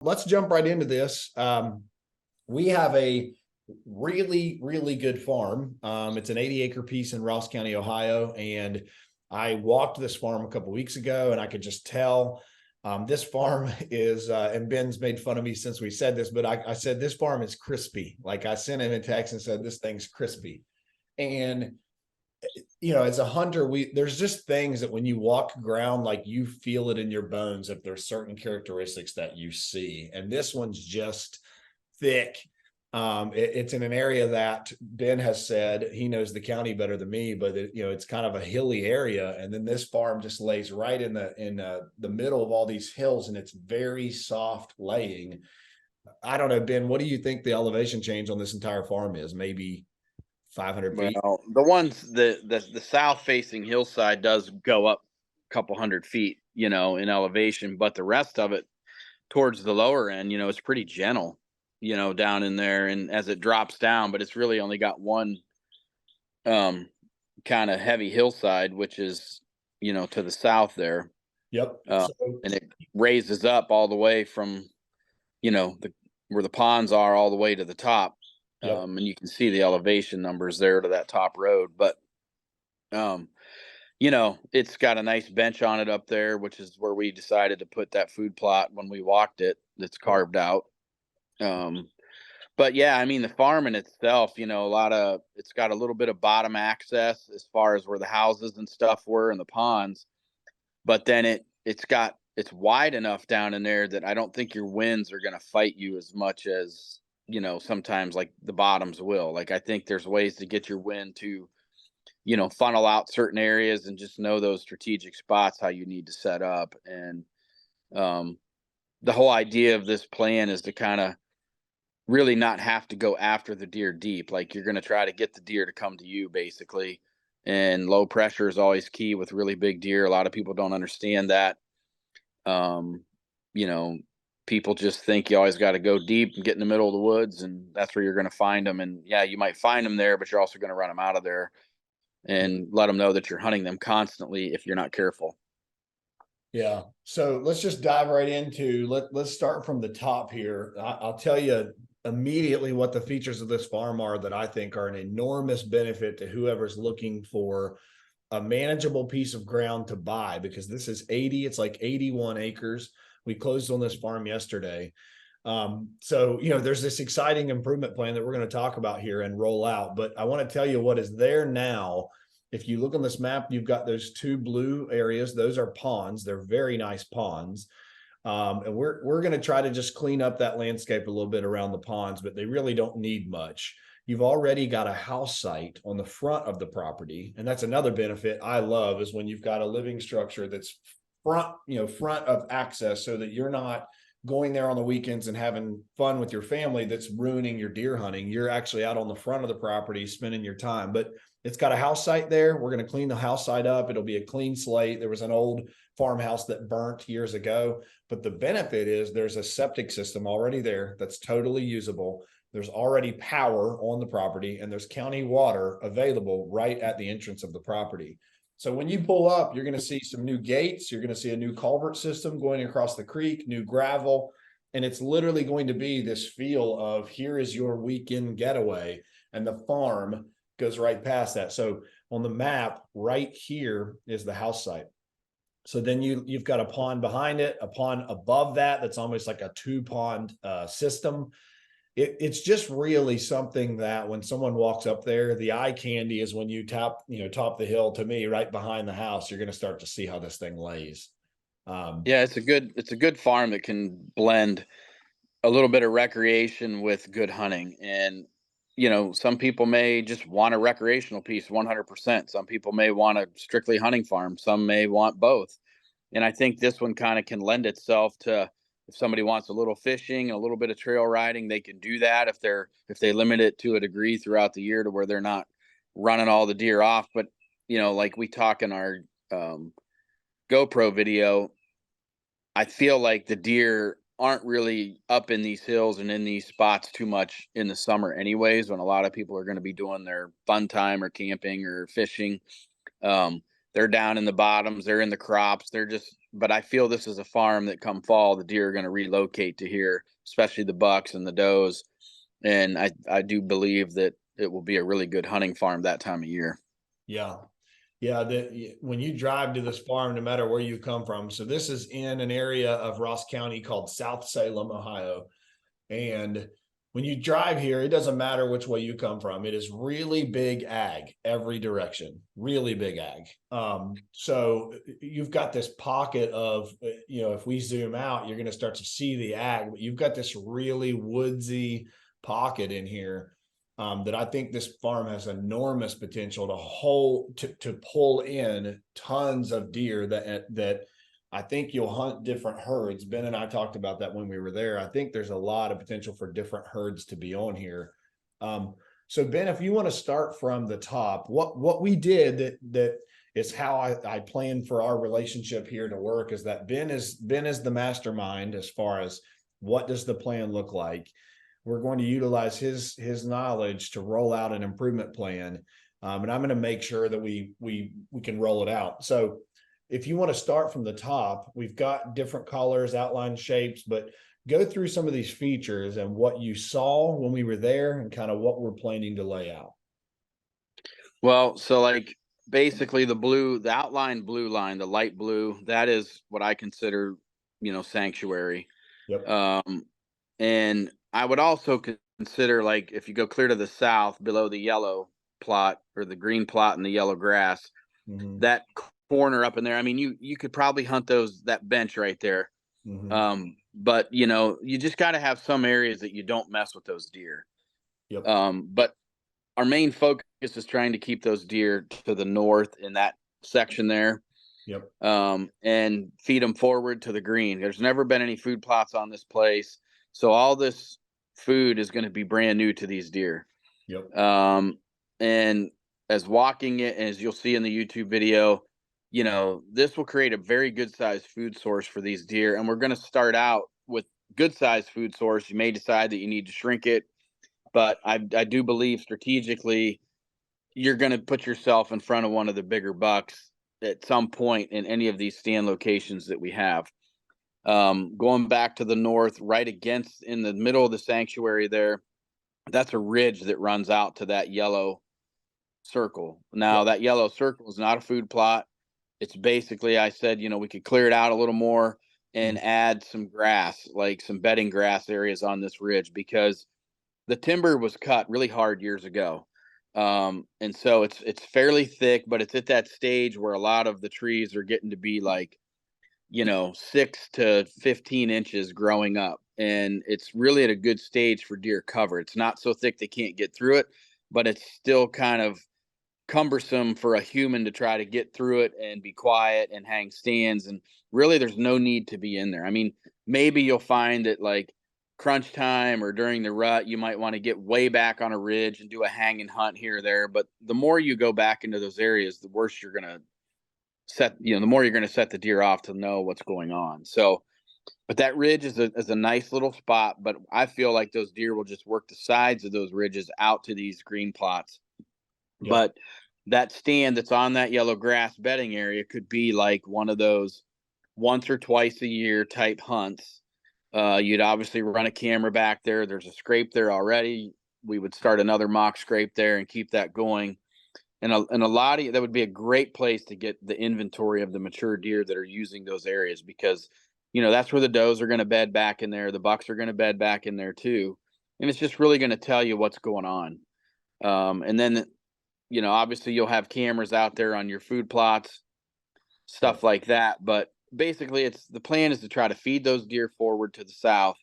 Let's jump right into this. We have a really good farm. It's an 80-acre piece in Ross County, Ohio. And I walked this farm a couple weeks ago, and I could just tell this farm is, and Ben's made fun of me since we said this, but I said this farm is crispy. Like I sent him a text and said, this thing's crispy. And as a hunter, there's just things that when you walk ground, like you feel it in your bones if there's certain characteristics that you see. And this one's just thick. It's in an area that Ben has said he knows the county better than me, but it's kind of a hilly area. And then this farm just lays right in the middle of all these hills, and it's very soft laying. I don't know, Ben, what do you think the elevation change on this entire farm is? Maybe 500 feet? Well, the ones the south facing hillside does go up a couple 100 feet, in elevation, but the rest of it towards the lower end, it's pretty gentle, down in there, and as it drops down, but it's really only got one kind of heavy hillside, which is, to the south there. Yep. And it raises up all the way from, where the ponds are all the way to the top. Yep. And you can see the elevation numbers there to that top road, but it's got a nice bench on it up there, which is where we decided to put that food plot when we walked it. That's carved out. But yeah, I mean, the farm in itself, it's got a little bit of bottom access as far as where the houses and stuff were and the ponds, but then it's wide enough down in there that I don't think your winds are going to fight you as much as, sometimes like the bottoms will. Like, I think there's ways to get your wind to, funnel out certain areas and just know those strategic spots, how you need to set up. And the whole idea of this plan is to kind of really not have to go after the deer deep. Like, you're going to try to get the deer to come to you, basically. And low pressure is always key with really big deer. A lot of people don't understand that. You know, people just think you always got to go deep and get in the middle of the woods, and that's where you're going to find them. And yeah, you might find them there, but you're also going to run them out of there and let them know that you're hunting them constantly if you're not careful. Yeah. So let's just dive right into, let's start from the top here. I'll tell you immediately what the features of this farm are that I think are an enormous benefit to whoever's looking for a manageable piece of ground to buy, because this is it's like 81 acres. We closed on this farm yesterday. So, there's this exciting improvement plan that we're going to talk about here and roll out, but I want to tell you what is there now. If you look on this map, you've got those two blue areas. Those are ponds. They're very nice ponds. And we're going to try to just clean up that landscape a little bit around the ponds, but they really don't need much. You've already got a house site on the front of the property. And that's another benefit I love, is when you've got a living structure that's front of access, so that you're not going there on the weekends and having fun with your family that's ruining your deer hunting. You're actually out on the front of the property spending your time. But it's got a house site there. We're going to clean the house site up. It'll be a clean slate. There was an old farmhouse that burnt years ago, but the benefit is there's a septic system already there that's totally usable. There's already power on the property, and there's county water available right at the entrance of the property. So when you pull up, you're going to see some new gates. You're going to see a new culvert system going across the creek, new gravel. And it's literally going to be this feel of, here is your weekend getaway. And the farm goes right past that. So on the map right here is the house site. So then you've got a pond behind it, a pond above that that's almost like a 2-pond system. It's just really something that when someone walks up there, the eye candy is when you top the hill, to me, right behind the house. You're going to start to see how this thing lays. Yeah, it's a good farm that can blend a little bit of recreation with good hunting. And some people may just want a recreational piece 100%. Some people may want a strictly hunting farm. Some may want both. And I think this one kind of can lend itself to, if somebody wants a little fishing, a little bit of trail riding, they can do that if they limit it to a degree throughout the year to where they're not running all the deer off. But, like we talk in our GoPro video, I feel like the deer aren't really up in these hills and in these spots too much in the summer anyways, when a lot of people are going to be doing their fun time or camping or fishing. They're down in the bottoms, they're in the crops, they're just but I feel this is a farm that come fall, the deer are going to relocate to here, especially the bucks and the does. And I do believe that it will be a really good hunting farm that time of year. Yeah. Yeah, when you drive to this farm, no matter where you come from, so this is in an area of Ross County called South Salem, Ohio. And when you drive here, it doesn't matter which way you come from. It is really big ag every direction, really big ag. So you've got this pocket of, if we zoom out, you're going to start to see the ag, but you've got this really woodsy pocket in here. That I think this farm has enormous potential to pull in tons of deer that I think you'll hunt different herds. Ben and I talked about that when we were there. I think there's a lot of potential for different herds to be on here. So Ben, if you want to start from the top, what we did that is how I planned for our relationship here to work is that Ben is the mastermind as far as what does the plan look like. We're going to utilize his knowledge to roll out an improvement plan, and I'm going to make sure that we can roll it out. So if you want to start from the top, we've got different colors, outline shapes, but go through some of these features and what you saw when we were there and kind of what we're planning to lay out. Well, so like basically the outline blue line, the light blue, that is what I consider, sanctuary. Yep. And I would also consider, like, if you go clear to the south below the yellow plot or the green plot and the yellow grass, Mm-hmm. that corner up in there. I mean, you could probably hunt that bench right there. Mm-hmm. But you just got to have some areas that you don't mess with those deer. Yep. But our main focus is trying to keep those deer to the north in that section there, Yep. and feed them forward to the green. There's never been any food plots on this place, so all this food is going to be brand new to these deer. Yep. And as walking it, as you'll see in the YouTube video, this will create a very good sized food source for these deer. And we're going to start out with good sized food source. You may decide that you need to shrink it, but I do believe strategically you're going to put yourself in front of one of the bigger bucks at some point in any of these stand locations that we have. Going back to the north, right against in the middle of the sanctuary there, that's a ridge that runs out to that yellow circle. Now, Yep. that yellow circle is not a food plot. It's basically, I said, we could clear it out a little more and Mm-hmm. add some grass, like some bedding grass areas on this ridge, because the timber was cut really hard years ago. And so it's fairly thick, but it's at that stage where a lot of the trees are getting to be like, 6 to 15 inches growing up. And it's really at a good stage for deer cover. It's not so thick they can't get through it, but it's still kind of cumbersome for a human to try to get through it and be quiet and hang stands. And really, there's no need to be in there. I mean, maybe you'll find that like crunch time or during the rut, you might want to get way back on a ridge and do a hang and hunt here or there. But the more you go back into those areas, the worse you're going to the more you're going to set the deer off to know what's going on. So, but that ridge is a nice little spot. But I feel like those deer will just work the sides of those ridges out to these green plots. Yep. But that stand that's on that yellow grass bedding area could be like one of those once or twice a year type hunts. You'd obviously run a camera back there. There's a scrape there already. We would start another mock scrape there and keep that going. And a lot of that would be a great place to get the inventory of the mature deer that are using those areas, because that's where the does are going to bed back in there. The bucks are going to bed back in there too, and it's just really going to tell you what's going on. And then obviously you'll have cameras out there on your food plots, Yep. stuff like that. But basically, the plan is to try to feed those deer forward to the south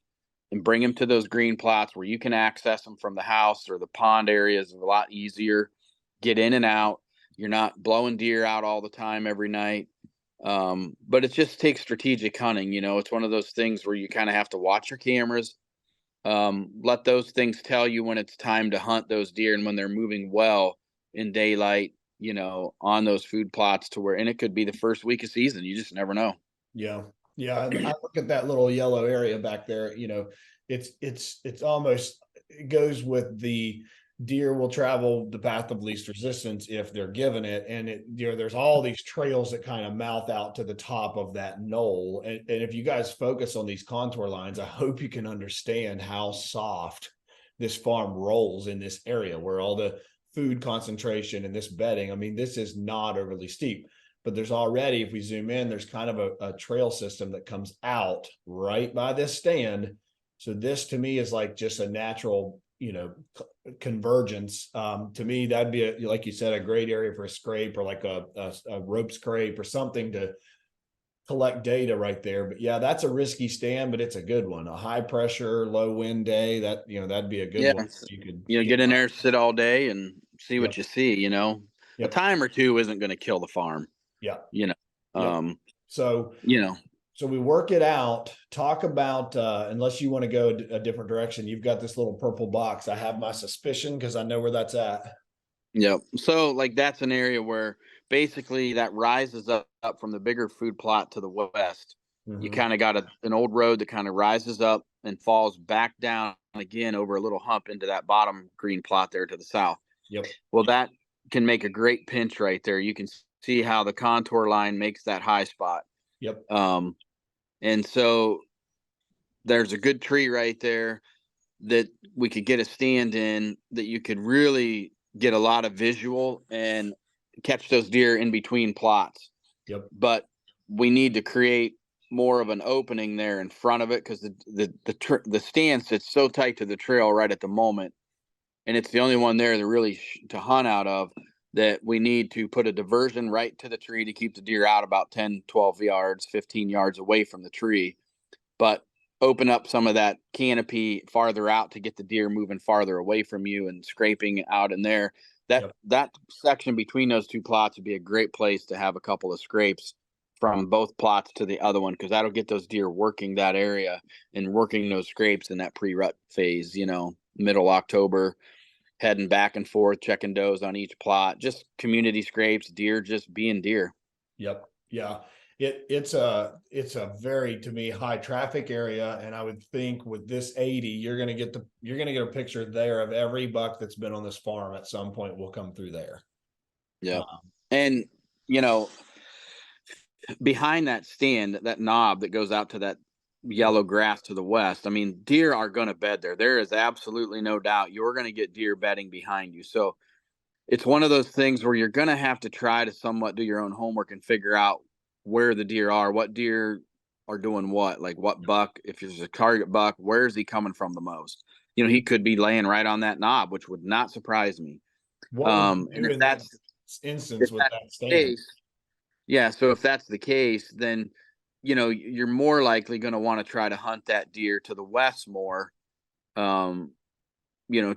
and bring them to those green plots where you can access them from the house or the pond areas a lot easier. Get in and out. You're not blowing deer out all the time every night. But it just takes strategic hunting. It's one of those things where you kind of have to watch your cameras. Let those things tell you when it's time to hunt those deer and when they're moving well in daylight, on those food plots and it could be the first week of season. You just never know. Yeah. Yeah. And I look at that little yellow area back there, it's almost, it goes with deer will travel the path of least resistance if they're given it. And there's all these trails that kind of mouth out to the top of that knoll. And if you guys focus on these contour lines, I hope you can understand how soft this farm rolls in this area where all the food concentration and this bedding. I mean, this is not overly steep, but there's already, if we zoom in, there's kind of a trail system that comes out right by this stand. So this to me is like just a natural, convergence. To me, that'd be like you said, a great area for a scrape or like a rope scrape or something to collect data right there. But yeah, that's a risky stand, but it's a good one. A high pressure, low wind day, that'd be a good Yeah, one. You could get in there, sit all day, and see Yep. what you see. A Yep. time or two isn't going to kill the farm. Yeah. You know, Yep. um, So you know, so we work it out. Talk about unless you want to go a different direction, you've got this little purple box. I have my suspicion because I know where that's at. Yep. So like that's an area where basically that rises up from the bigger food plot to the west. You Mm-hmm. kind of got an old road that kind of rises up and falls back down again over a little hump into that bottom green plot there to the south. Yep. Well, that can make a great pinch right there. You can see how the contour line makes that high spot. Yep. And so there's a good tree right there that we could get a stand in that you could really get a lot of visual and catch those deer in between plots. Yep. But we need to create more of an opening there in front of it because the stand sits so tight to the trail right at the moment, and it's the only one there to really to hunt out of, that we need to put a diversion right to the tree to keep the deer out about 10, 12 yards, 15 yards away from the tree, but open up some of that canopy farther out to get the deer moving farther away from you and scraping out in there. Yep. That section between those two plots would be a great place to have a couple of scrapes from both plots to the other one, because that'll get those deer working that area and working those scrapes in that pre-rut phase, middle October, heading back and forth, checking does on each plot, just community scrapes, deer just being deer. Yep. Yeah. It's a very, to me, high traffic area. And I would think with this 80, you're gonna get a picture there of every buck that's been on this farm at some point will come through there. Yeah. And behind that stand, that knob that goes out to that yellow grass to the west, I mean, deer are going to bed there. There is absolutely no doubt you're going to get deer bedding behind you. So it's one of those things where you're going to have to try to somewhat do your own homework and figure out where the deer are, what deer are doing what, like what buck, if there's a target buck, where is he coming from the most? He could be laying right on that knob, which would not surprise me. What would you And do in this instance with that the stand? case, yeah, so if that's the case, then you're more likely going to want to try to hunt that deer to the west more. Um,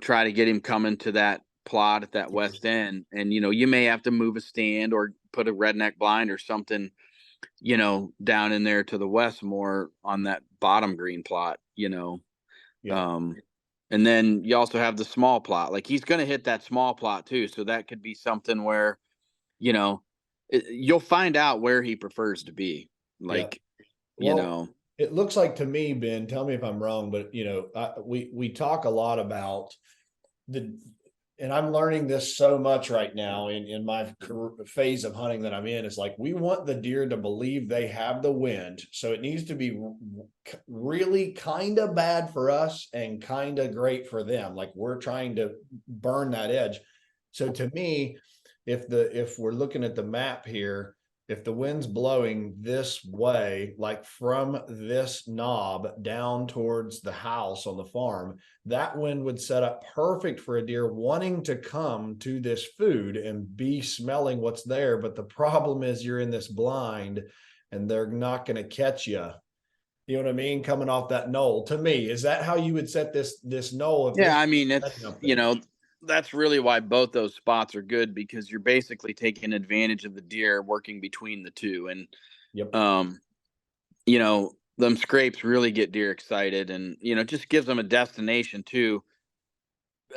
try to get him coming to that plot at that west end, and you may have to move a stand or put a redneck blind or something, down in there to the west more on that bottom green plot. Yeah. And then you also have the small plot. Like he's going to hit that small plot too, so that could be something where you know you'll find out where he prefers to be. Yeah. Like, Well, it looks like to me, Ben, tell me if I'm wrong, but we talk a lot about and I'm learning this so much right now in my phase of hunting that I'm in. Is like we want the deer to believe they have the wind, so it needs to be really kind of bad for us and kind of great for them. Like we're trying to burn that edge. So to me, if we're looking at the map here, if the wind's blowing this way, like from this knob down towards the house on the farm, that wind would set up perfect for a deer wanting to come to this food and be smelling what's there. But the problem is you're in this blind and they're not going to catch you. You know what I mean? Coming off that knoll. To me, is that how you would set this knoll? If yeah, this I mean, that's really why both those spots are good, because you're basically taking advantage of the deer working between the two. And Yep. them scrapes really get deer excited, and just gives them a destination too.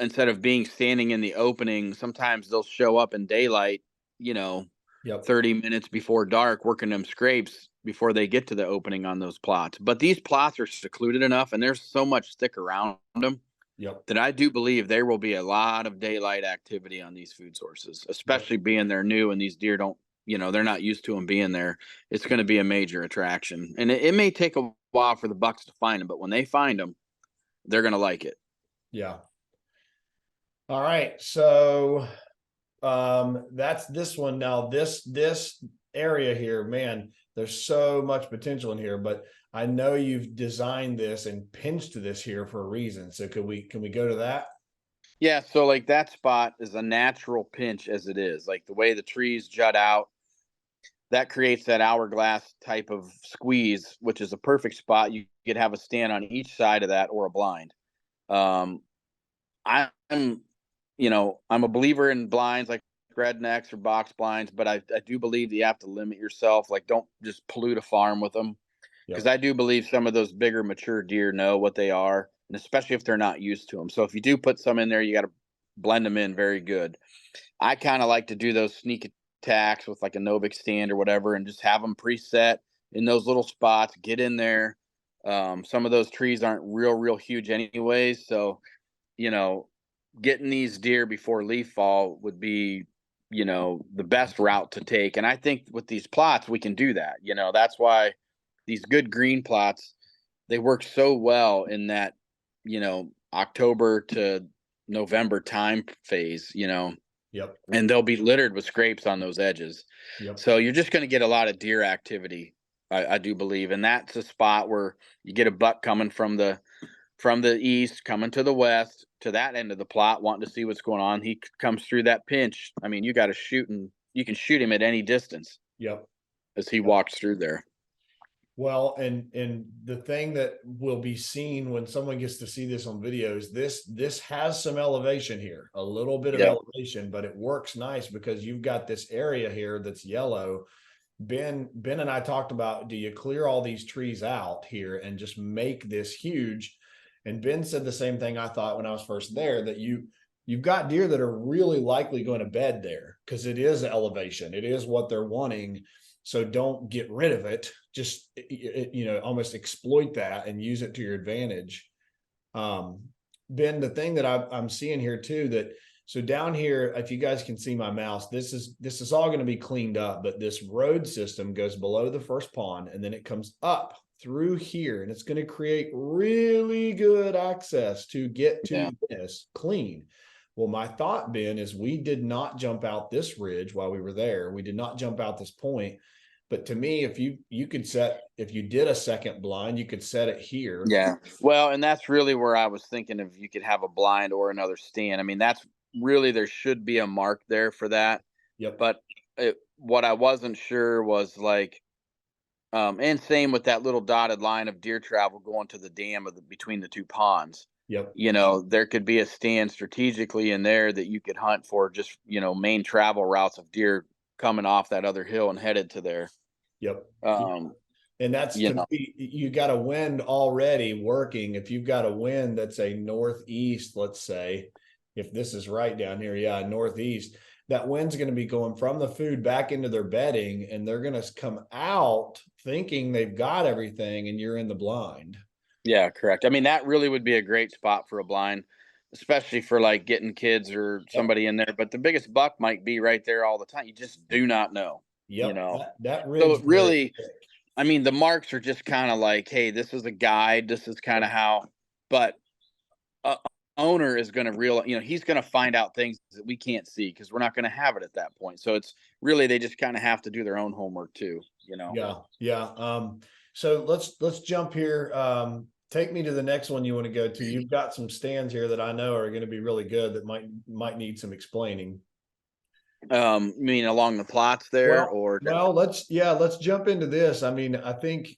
Instead of being standing in the opening, sometimes they'll show up in daylight, you know Yep. 30 minutes before dark, working them scrapes before they get to the opening on those plots. But these plots are secluded enough and there's so much stick around them Yep. that I do believe there will be a lot of daylight activity on these food sources, Yep. especially being they're new and these deer don't, they're not used to them being there. It's going to be a major attraction, and it may take a while for the bucks to find them, but when they find them, they're going to like it. Yeah. All right. So that's this one. Now this area here, man, there's so much potential in here, but I know you've designed this and pinched this here for a reason. So can we go to that? Yeah, so like that spot is a natural pinch as it is. Like the way the trees jut out, that creates that hourglass type of squeeze, which is a perfect spot. You could have a stand on each side of that or a blind. Um, I'm, I'm a believer in blinds like rednecks or box blinds, but I do believe that you have to limit yourself. Like, don't just pollute a farm with them, because Yep. I do believe some of those bigger mature deer know what they are, and especially if they're not used to them. So if you do put some in there, you got to blend them in very good. I kind of like to do those sneak attacks with like a Novik stand or whatever, and just have them preset in those little spots. Get in there. Some of those trees aren't real huge anyways, so you know, getting these deer before leaf fall would be, the best route to take. And I think with these plots, we can do that. That's why these good green plots, they work so well in that, October to November time phase, Yep. and they'll be littered with scrapes on those edges. Yep. So you're just going to get a lot of deer activity. I do believe. And that's a spot where you get a buck coming from the east, coming to the west to that end of the plot, wanting to see what's going on. He comes through that pinch. I mean, you got to shoot, and you can shoot him at any distance Yep. as he Yep. walks through there. Well, and the thing that will be seen when someone gets to see this on videos, this has some elevation here, a little bit of Yep. elevation, but it works nice because you've got this area here that's yellow. Ben and I talked about, do you clear all these trees out here and just make this huge? And Ben said the same thing I thought when I was first there, that you've got deer that are really likely going to bed there because it is elevation. It is what they're wanting. So don't get rid of it. Just, almost exploit that and use it to your advantage. Ben, the thing that I'm seeing here too, that so down here, if you guys can see my mouse, this is all going to be cleaned up, but this road system goes below the first pond and then it comes up through here, and it's going to create really good access to get to Yeah. this clean. Well, my thought, Ben, is we did not jump out this ridge while we were there. We did not jump out this point. But to me, if you did a second blind, you could set it here. Yeah. Well, and that's really where I was thinking of, you could have a blind or another stand. I mean, that's really, there should be a mark there for that. Yep. But what I wasn't sure was like, and same with that little dotted line of deer travel going to the dam between the two ponds. Yep. There could be a stand strategically in there that you could hunt for, just, main travel routes of deer coming off that other hill and headed to there. Yep. Um, And that's, you to know, me, you got a wind already working. If you've got a wind that's a northeast, let's say, if this is right down here, yeah, northeast, that wind's going to be going from the food back into their bedding, and they're going to come out thinking they've got everything, and you're in the blind. yeah, correct. I mean, that really would be a great spot for a blind, especially for like getting kids or Yep. somebody in there. But the biggest buck might be right there all the time. You just do not know, you Yep. know. That So ridge it there. really, I mean, the marks are just kind of like, hey, this is a guide. This is kind of how, but a owner is going to he's going to find out things that we can't see because we're not going to have it at that point. So it's really, they just kind of have to do their own homework too. Yeah. Yeah. So let's jump here. Take me to the next one you want to go to. You've got some stands here that I know are going to be really good that might need some explaining. You mean along the plots there, Well, or let's jump into this. I mean, I think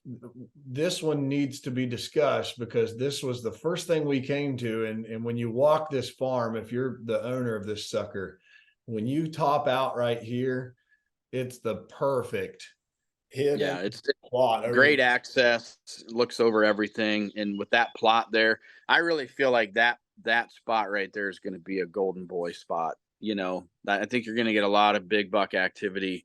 this one needs to be discussed because this was the first thing we came to. And when you walk this farm, if you're the owner of this sucker, when you top out right here, it's the perfect hidden yeah, it's plot over great the. access, looks over everything, and with that plot there, I really feel like that spot right there is going to be a golden boy spot. I think you're going to get a lot of big buck activity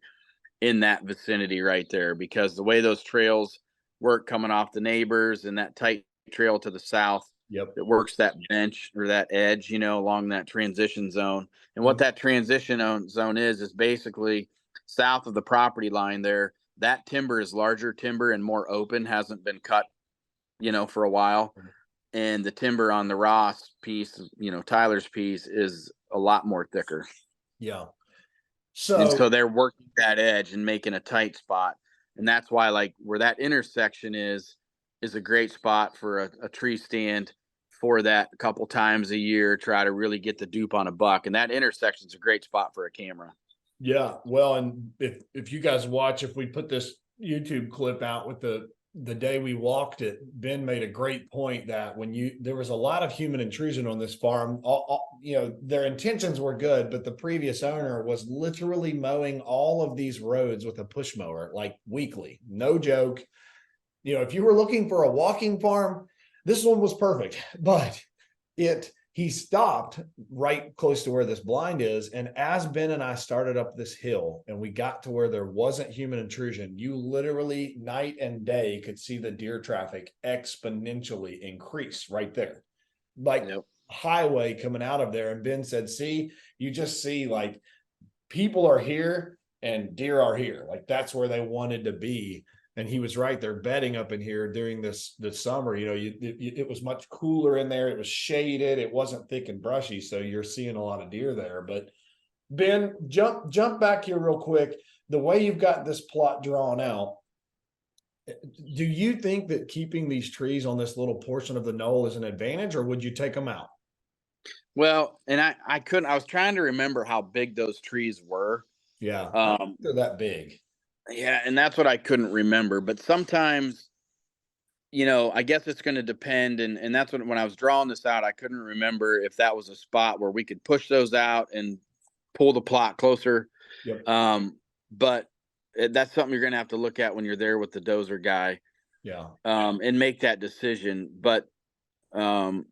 in that vicinity right there, because the way those trails work coming off the neighbors and that tight trail to the south, Yep. that works that bench or that edge, along that transition zone. And what Mhm. that zone is basically south of the property line there. That timber is larger timber and more open, hasn't been cut, for a while. And the timber on the Ross piece, Tyler's piece, is a lot more thicker. Yeah. And So so they're working that edge and making a tight spot. And that's why, like, where that intersection is a great spot for a tree stand for that a couple times a year, try to really get the dupe on a buck. And that intersection is a great spot for a camera. yeah, well, and if you guys watch, if we put this YouTube clip out with the day we walked it, Ben made a great point that there was a lot of human intrusion on this farm. Their intentions were good, but the previous owner was literally mowing all of these roads with a push mower, like weekly. No joke. If you were looking for a walking farm, this one was perfect, but he stopped right close to where this blind is. And as Ben and I started up this hill and we got to where there wasn't human intrusion, you literally night and day could see the deer traffic exponentially increase right there. Like Yep. highway coming out of there. And Ben said, see, you just see like people are here and deer are here. Like that's where they wanted to be. And he was right. They're bedding up in here during this summer. It was much cooler in there. It was shaded. It wasn't thick and brushy. So you're seeing a lot of deer there. But Ben, jump back here real quick. The way you've got this plot drawn out, do you think that keeping these trees on this little portion of the knoll is an advantage, or would you take them out? Well, and I was trying to remember how big those trees were. Yeah, I don't think Um, they're that big. yeah, and that's what I couldn't remember. But sometimes, I guess it's going to depend. And that's when I was drawing this out, I couldn't remember if that was a spot where we could push those out and pull the plot closer. Yep. But that's something you're going to have to look at when you're there with the dozer guy, Yeah. and make that decision. But, um,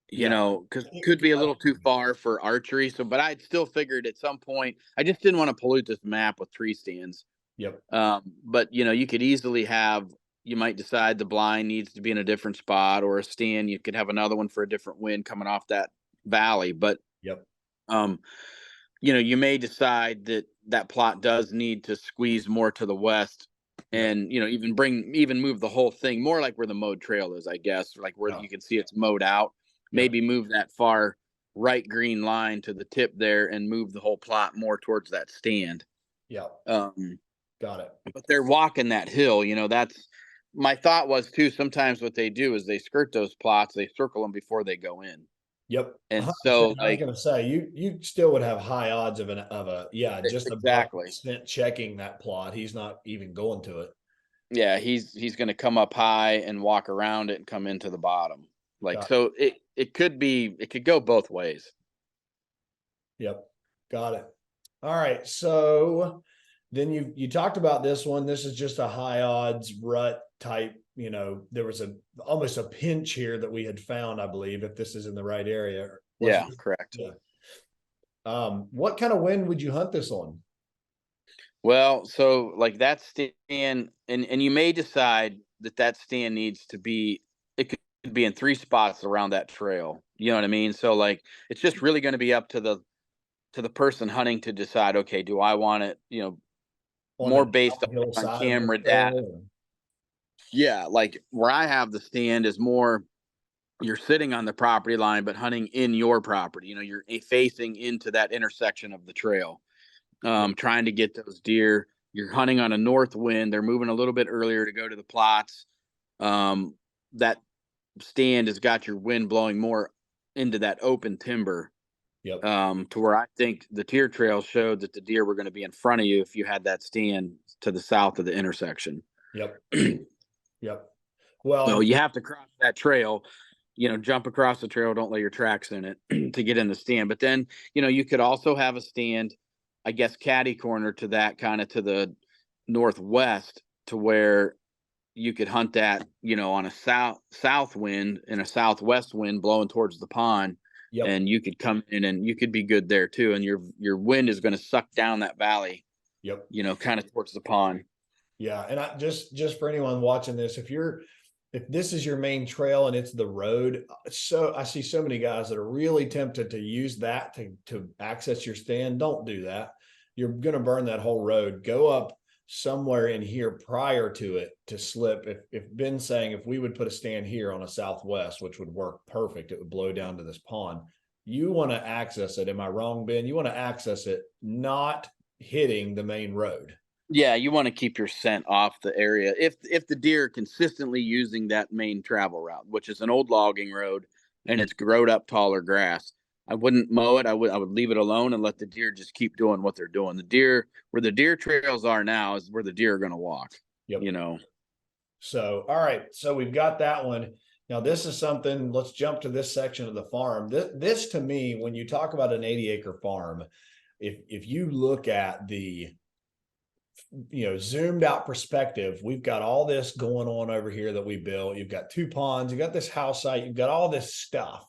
Yeah. because it could be a little too far for archery. So, but I'd still figured at some point, I just didn't want to pollute this map with tree stands. Yep. But you could easily you might decide the blind needs to be in a different spot, or a stand. You could have another one for a different wind coming off that valley. But, Yep. um, you may decide that that plot does need to squeeze more to the west, Yep. and, even move the whole thing more like where the mowed trail is, I guess, like where Yeah. you can see it's mowed out. Yep. Maybe move that far right green line to the tip there and move the whole plot more towards that stand. Yeah. Got it. But they're walking that hill, that's my thought was too. Sometimes what they do is they skirt those plots, they circle them before they go in. Yep. And 100%. so, I was like, going to say you still would have high odds of just about exactly. checking that plot. He's not even going to it. Yeah, he's going to come up high and walk around it and come into the bottom. Like, Got so it could go both ways. Yep. Got it. All right. So then you talked about this one. This is just a high odds rut type. There was almost a pinch here that we had found, I believe, if this is in the right area. Yeah, correct. Yeah. What kind of wind would you hunt this on? Well, so like that stand, and you may decide that stand needs to be, it could be in 3 spots around that trail. You know what I mean? So, like, it's just really going to be up to the person hunting to decide, okay, do I want it, On more the based downhill on side of the camera data. trail? Yeah, like where I have the stand is more, you're sitting on the property line, but hunting in your property. You're facing into that intersection of the trail, trying to get those deer. You're hunting on a north wind. They're moving a little bit earlier to go to the plots. That stand has got your wind blowing more into that open timber, Yep. to where I think the deer trail showed that the deer were going to be in front of you if you had that stand to the south of the intersection. Yep. Yep. Well, So and you have to cross that trail, jump across the trail, don't lay your tracks in it to get in the stand. But then, you could also have a stand, I guess, catty corner to that, kind of to the northwest, to where you could hunt that, on a south wind and a southwest wind blowing towards the pond. yep. And you could come in and you could be good there too. And your wind is going to suck down that valley, Yep. kind of towards the pond. Yeah. And I just for anyone watching this, if you're if this is your main trail and it's the road, so I see so many guys that are really tempted to use that to access your stand. Don't do that. You're going to burn that whole road. Go up somewhere in here prior to it to slip. If Ben's saying if we would put a stand here on a southwest, which would work perfect, it would blow down to this pond. You want to access it. Am I wrong, Ben? You want to access it not hitting the main road. Yeah, you want to keep your scent off the area. If the deer are consistently using that main travel route, which is an old logging road and it's growed up taller grass, I wouldn't mow it. I would leave it alone and let the deer just keep doing what they're doing. The deer, where the deer trails are now, is where the deer are going to walk. Yep. You know. So, all right. So we've got that one. Now, this is something, let's jump to this section of the farm. This to me, when you talk about an 80-acre farm, if you look at the zoomed out perspective, we've got all this going on over here that we built. You've got 2 ponds, you've got this house site, you've got all this stuff.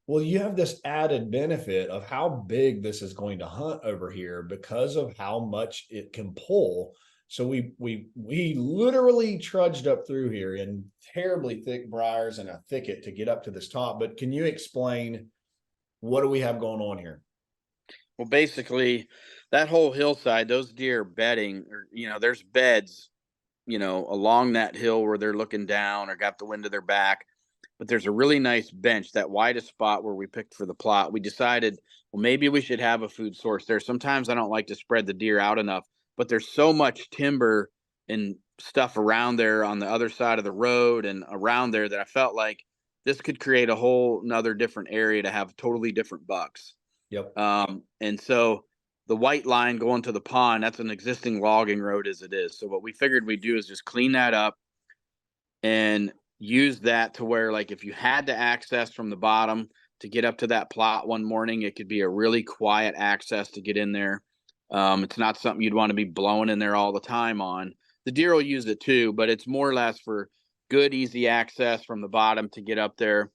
Well, you have this added benefit of how big this is going to hunt over here because of how much it can pull. So we literally trudged up through here in terribly thick briars and a thicket to get up to this top. But can you explain what do we have going on here? Well, basically, that whole hillside, those deer are bedding, or there's beds, along that hill where they're looking down or got the wind to their back. But there's a really nice bench, that widest spot where we picked for the plot. We decided, well, maybe we should have a food source there. Sometimes I don't like to spread the deer out enough, but there's so much timber and stuff around there on the other side of the road and around there that I felt like this could create a whole nother different area to have totally different bucks. Yep. And so the white line going to the pond, that's an existing logging road as it is. So what we figured we'd do is just clean that up and use that to where, like, if you had to access from the bottom to get up to that plot one morning, it could be a really quiet access to get in there. It's not something you'd want to be blowing in there all the time on. The deer will use it too, but it's more or less for good, easy access from the bottom to get up there.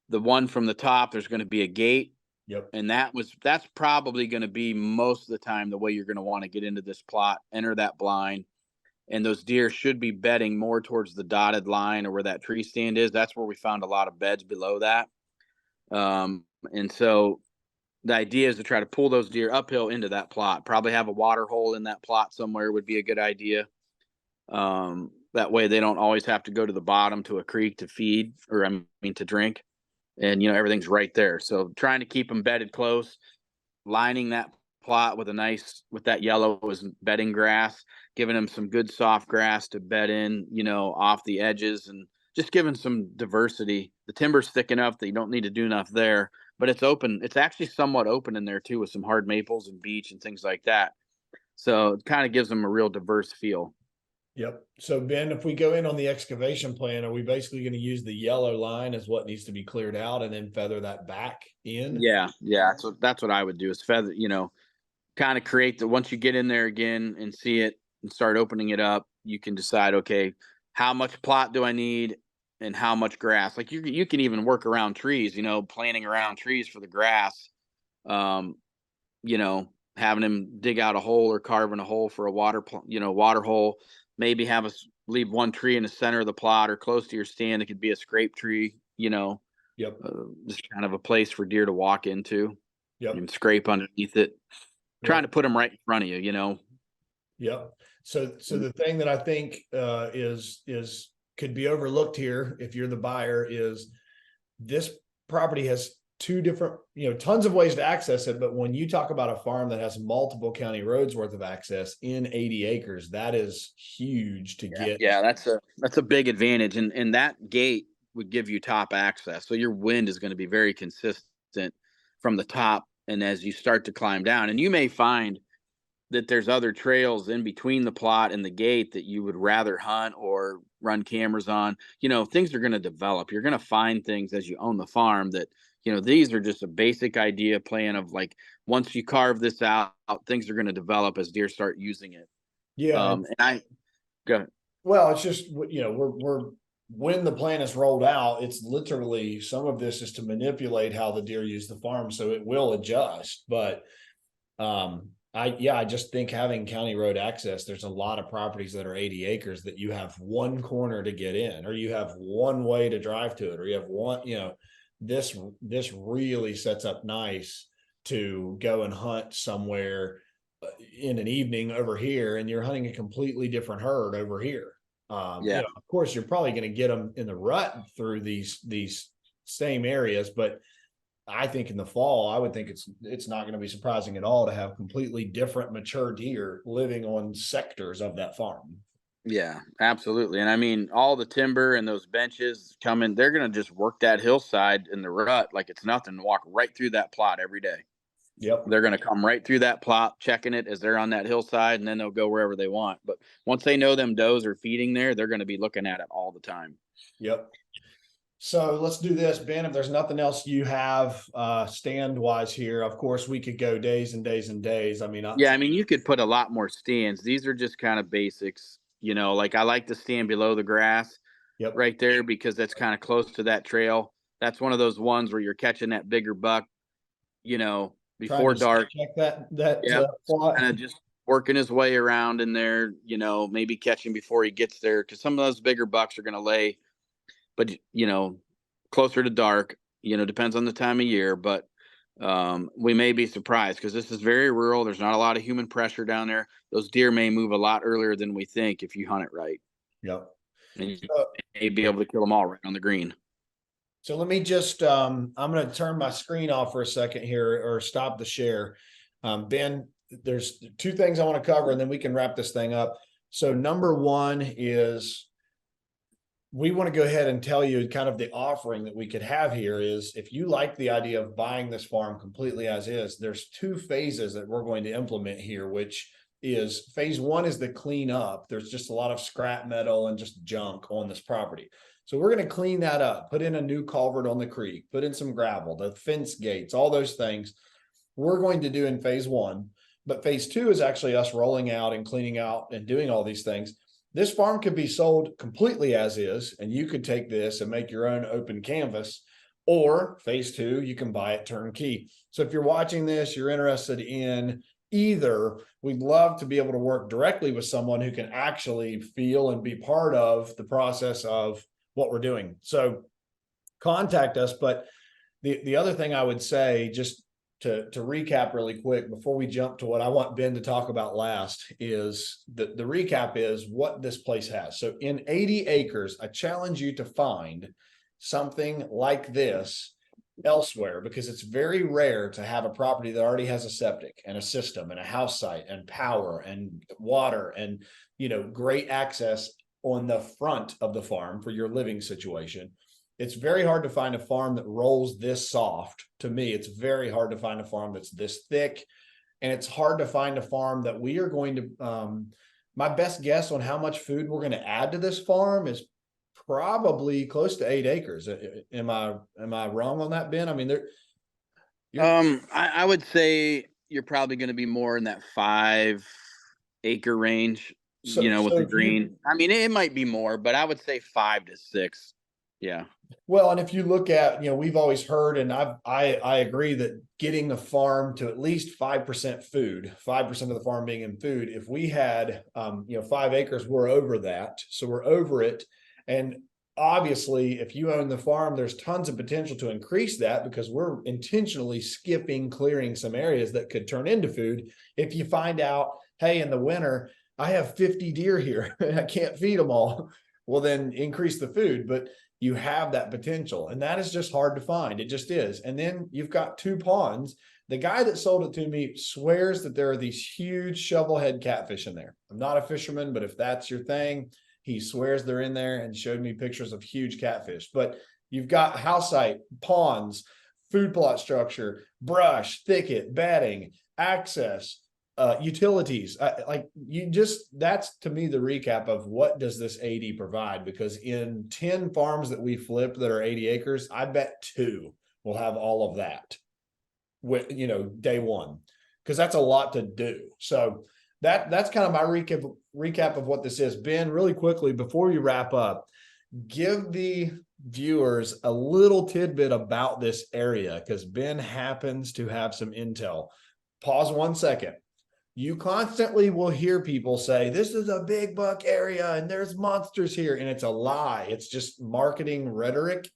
The one from the top, there's going to be a gate. Yep. And that's probably going to be most of the time the way you're going to want to get into this plot, enter that blind. And those deer should be bedding more towards the dotted line or where that tree stand is. That's where we found a lot of beds below that. And so the idea is to try to pull those deer uphill into that plot. Probably have a water hole in that plot somewhere would be a good idea. That way they don't always have to go to the bottom to a creek to feed, or to drink. And everything's right there. So trying to keep them bedded close, lining that plot with that yellow is bedding grass, giving them some good soft grass to bed in, off the edges, and just giving some diversity. The timber's thick enough that you don't need to do enough there, but it's open. It's actually somewhat open in there too, with some hard maples and beech and things like that. So it kind of gives them a real diverse feel. Yep. So Ben, if we go in on the excavation plan, are we basically going to use the yellow line as what needs to be cleared out and then feather that back in? Yeah. That's what I would do, is feather, kind of create once you get in there again and see it and start opening it up, you can decide, okay, how much plot do I need and how much grass? Like you can even work around trees, planting around trees for the grass. Um, Having him dig out a hole or carving a hole for a water hole. Maybe have us leave one tree in the center of the plot or close to your stand. It could be a scrape tree, Yep. just kind of a place for deer to walk into. Yep. And scrape underneath it. Trying to put them right in front of you, Yep. So the thing that I think is could be overlooked here if you're the buyer is this property has 2 different, tons of ways to access it. But when you talk about a farm that has multiple county roads worth of access in 80 acres, that is huge to get. Yeah, that's a big advantage. And that gate would give you top access. So your wind is going to be very consistent from the top. And as you start to climb down, and you may find that there's other trails in between the plot and the gate that you would rather hunt or run cameras on. Things are going to develop. You're going to find things as you own the farm that, these are just a basic idea plan of, like, once you carve this out, things are going to develop as deer start using it. Yeah. And I go ahead. Well, it's just, we're when the plan is rolled out, it's literally, some of this is to manipulate how the deer use the farm. So it will adjust, but I just think having county road access, there's a lot of properties that are 80 acres that you have one corner to get in, or you have one way to drive to it, or you have one, this really sets up nice to go and hunt somewhere in an evening over here, and you're hunting a completely different herd over here. Yeah. Of course, you're probably going to get them in the rut through these same areas, but I think in the fall, I would think it's not going to be surprising at all to have completely different mature deer living on sectors of that farm. Yeah, absolutely. And I mean, all the timber and those benches coming, they're going to just work that hillside in the rut like it's nothing, walk right through that plot every day. Yep. They're going to come right through that plot, checking it as they're on that hillside, and then they'll go wherever they want. But once they know them does are feeding there, they're going to be looking at it all the time. Yep. So let's do this, Ben. If there's nothing else you have stand wise here, of course, we could go days and days and days. I mean, Yeah, I mean, you could put a lot more stands. These are just kind of basics. Like I like to stand below the grass yep. right there because that's kind of close to that trail. That's one of those ones where you're catching that bigger buck, Trying before to dark. check that Yep. plot. Kind of just working his way around in there, maybe catching before he gets there. Cause some of those bigger bucks are going to lay, but, closer to dark, depends on the time of year, but we may be surprised because this is very rural. There's not a lot of human pressure down there. Those deer may move a lot earlier than we think if you hunt it right. Yep. And you So, may be able to kill them all right on the green. so let me just I'm going to turn my screen off for a second here, or stop the share. Ben, there's two things I want to cover and then we can wrap this thing up. So number one is, we want to go ahead and tell you kind of the offering that we could have here is, if you like the idea of buying this farm completely as is, there's two phases that we're going to implement here, which is phase one is the clean up. There's just a lot of scrap metal and just junk on this property. So we're going to clean that up, put in a new culvert on the creek, put in some gravel, the fence gates, all those things we're going to do in phase one. But phase two is actually us rolling out and cleaning out and doing all these things. This farm could be sold completely as is, and you could take this and make your own open canvas, or phase two, you can buy it turnkey. So if you're watching this, you're interested in either, we'd love to be able to work directly with someone who can actually feel and be part of the process of what we're doing. So contact us. But the other thing I would say, just to recap really quick before we jump to what I want Ben to talk about last, is the recap is what this place has. So in 80 acres, I challenge you to find something like this elsewhere, because it's very rare to have a property that already has a septic and a system and a house site and power and water and great access on the front of the farm for your living situation. It's very hard to find a farm that rolls this soft. To me, it's very hard to find a farm that's this thick, and it's hard to find a farm that we are going to, my best guess on how much food we're going to add to this farm is probably close to 8 acres. Am I wrong on that, Ben? I mean, I would say you're probably going to be more in that 5 acre range, with so the if you, green. I mean, it might be more, but I would say 5 to 6. Yeah. well, and if you look at, we've always heard, and I agree that getting the farm to at least 5% food, 5% of the farm being in food. If we had, 5 acres, we're over that. So we're over it. And obviously, if you own the farm, there's tons of potential to increase that, because we're intentionally clearing some areas that could turn into food. If you find out, hey, in the winter, I have 50 deer here and I can't feed them all, well, then increase the food. But you have that potential, and that is just hard to find. It just is. And then you've got 2 ponds. The guy that sold it to me swears that there are these huge shovelhead catfish in there. I'm not a fisherman, but if that's your thing, he swears they're in there and showed me pictures of huge catfish. But you've got house site, ponds, food plot structure, brush, thicket, bedding, access, utilities. That's to me the recap of what does this 80 provide, because in 10 farms that we flip that are 80 acres, I bet 2 will have all of that with day one, because that's a lot to do. So that's kind of my recap of what this is. Ben, really quickly before you wrap up, give the viewers a little tidbit about this area, because Ben happens to have some intel. Pause 1 second. you constantly will hear people say, this is a big buck area and there's monsters here. And it's a lie. It's just marketing rhetoric.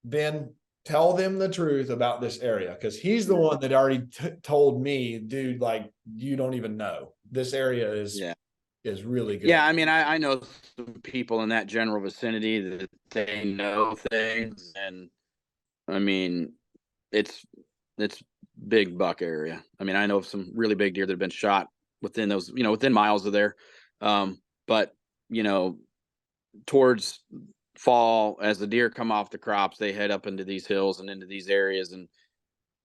Ben, tell them the truth about this area, because he's the one that already told me, dude, like, you don't even know. This area is really good. Yeah, I mean, I know some people in that general vicinity that they know things, and I mean, it's it's big buck area. I mean, I know of some really big deer that have been shot within those, within miles of there. But you know, towards fall, as the deer come off the crops, they head up into these hills and into these areas. And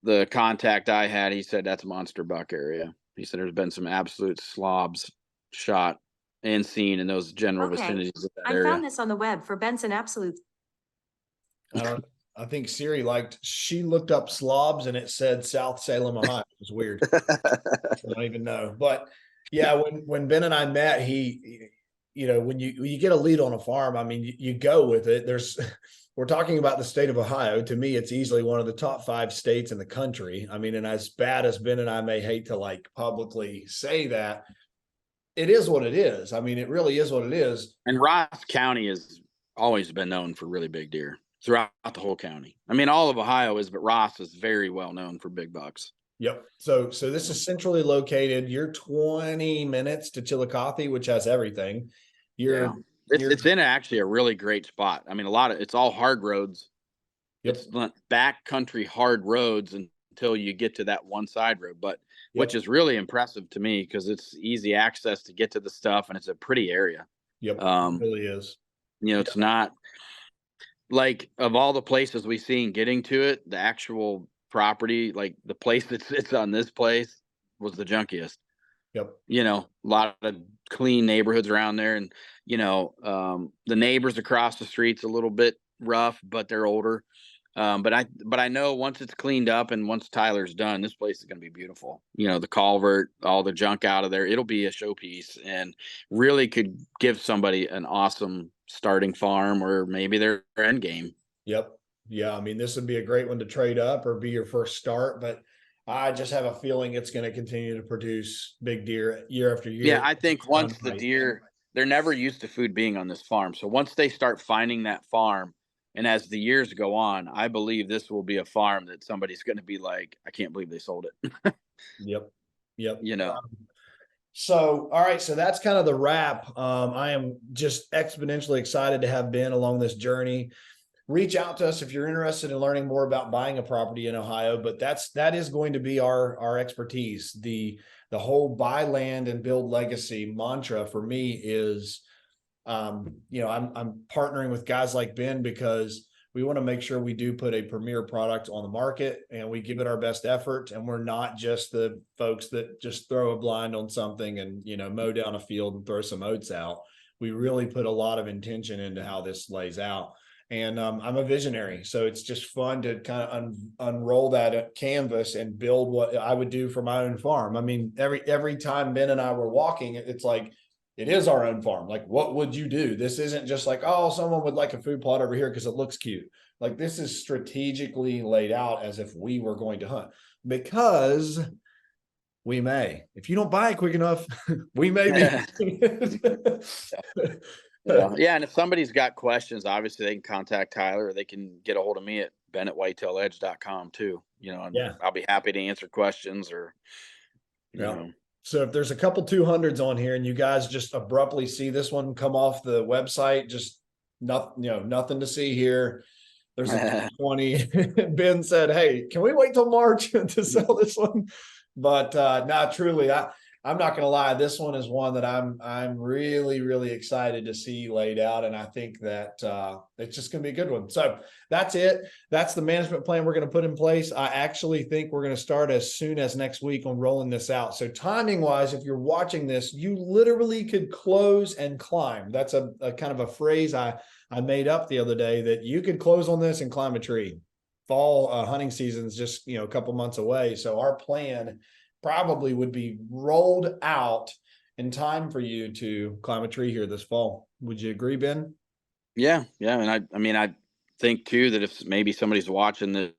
the contact I had, he said that's monster buck area. He said there's been some absolute slobs shot and seen in those general Okay. vicinities of that I area. found this on the web for Benson Absolute. I think Siri she looked up slobs and it said South Salem, Ohio. It was weird. I don't even know. But yeah, when Ben and I met, when you get a lead on a farm, I mean, you go with it. We're talking about the state of Ohio. To me, it's easily one of the top 5 states in the country. I mean, and as bad as Ben and I may hate to like publicly say that, it is what it is. I mean, it really is what it is. And Ross County has always been known for really big deer throughout the whole county. I mean, all of Ohio is, but Ross is very well known for big bucks. Yep. So this is centrally located. You're 20 minutes to Chillicothe, which has everything. It's in actually a really great spot. I mean, it's all hard roads. Yep. It's back country hard roads until you get to that one side road, but which is really impressive to me because it's easy access to get to the stuff and it's a pretty area. Yep. It really is. It's not like, of all the places we've seen getting to it, the actual property, like the place that sits on this place was the junkiest. Yep. A lot of clean neighborhoods around there, and the neighbors across the street's a little bit rough, but they're older. But I know once it's cleaned up and once Tyler's done, this place is going to be beautiful. The culvert, all the junk out of there, it'll be a showpiece and really could give somebody an awesome starting farm or maybe their end game. Yep. Yeah. I mean, this would be a great one to trade up or be your first start, but I just have a feeling it's going to continue to produce big deer year after year. Yeah, I think once the deer, they're never used to food being on this farm. So once they start finding that farm, and as the years go on, I believe this will be a farm that somebody's going to be like, I can't believe they sold it. Yep. So, all right. So that's kind of the wrap. I am just exponentially excited to have Ben along this journey. Reach out to us if you're interested in learning more about buying a property in Ohio, but that is going to be our expertise. The whole buy land and build legacy mantra for me is, I'm partnering with guys like Ben because we want to make sure we do put a premier product on the market and we give it our best effort. And we're not just the folks that just throw a blind on something and, mow down a field and throw some oats out. We really put a lot of intention into how this lays out. And I'm a visionary, so it's just fun to kind of unroll that canvas and build what I would do for my own farm. I mean, every time Ben and I were walking, it's like, it is our own farm. Like, what would you do? This isn't just like, oh, someone would like a food plot over here because it looks cute. Like, this is strategically laid out as if we were going to hunt, because we may. If you don't buy it quick enough, we may be. Yeah, and if somebody's got questions, obviously they can contact Tyler, or they can get a hold of me at ben@whitetailedge.com too. I'll be happy to answer questions or, So if there's a couple 200s on here and you guys just abruptly see this one come off the website, just nothing to see here. There's a 20. Ben said, hey, can we wait till March to sell this one? But truly, I'm not going to lie. This one is one that I'm really, really excited to see laid out. And I think that it's just going to be a good one. So that's it. That's the management plan we're going to put in place. I actually think we're going to start as soon as next week on rolling this out. So timing wise, if you're watching this, you literally could close and climb. That's a kind of a phrase I made up the other day, that you could close on this and climb a tree. Fall hunting season is just, a couple months away. So our plan probably would be rolled out in time for you to climb a tree here this fall. Would you agree, Ben? Yeah. And I think too, that if maybe somebody's watching that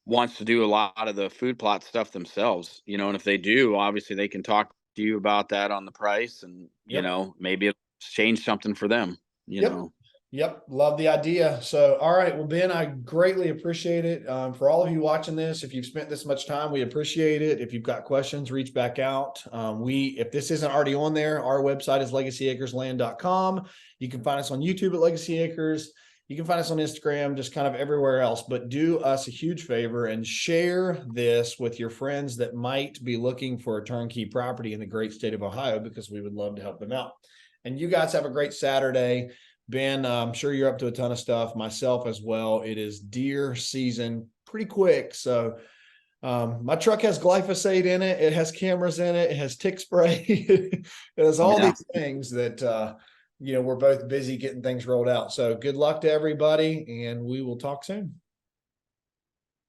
wants to do a lot of the food plot stuff themselves, and if they do, obviously they can talk to you about that on the price, and Yep. maybe it'll change something for them. Yep. Yep. Love the idea. So, all right. Well, Ben, I greatly appreciate it. For all of you watching this, if you've spent this much time, we appreciate it. If you've got questions, reach back out. If this isn't already on there, our website is legacyacresland.com. You can find us on YouTube at Legacy Acres. You can find us on Instagram, just kind of everywhere else, but do us a huge favor and share this with your friends that might be looking for a turnkey property in the great state of Ohio, because we would love to help them out. And you guys have a great Saturday. Ben, I'm sure you're up to a ton of stuff, myself as well. It is deer season pretty quick. So my truck has glyphosate in it. It has cameras in it. It has tick spray. It has all these things that, we're both busy getting things rolled out. So good luck to everybody, and we will talk soon.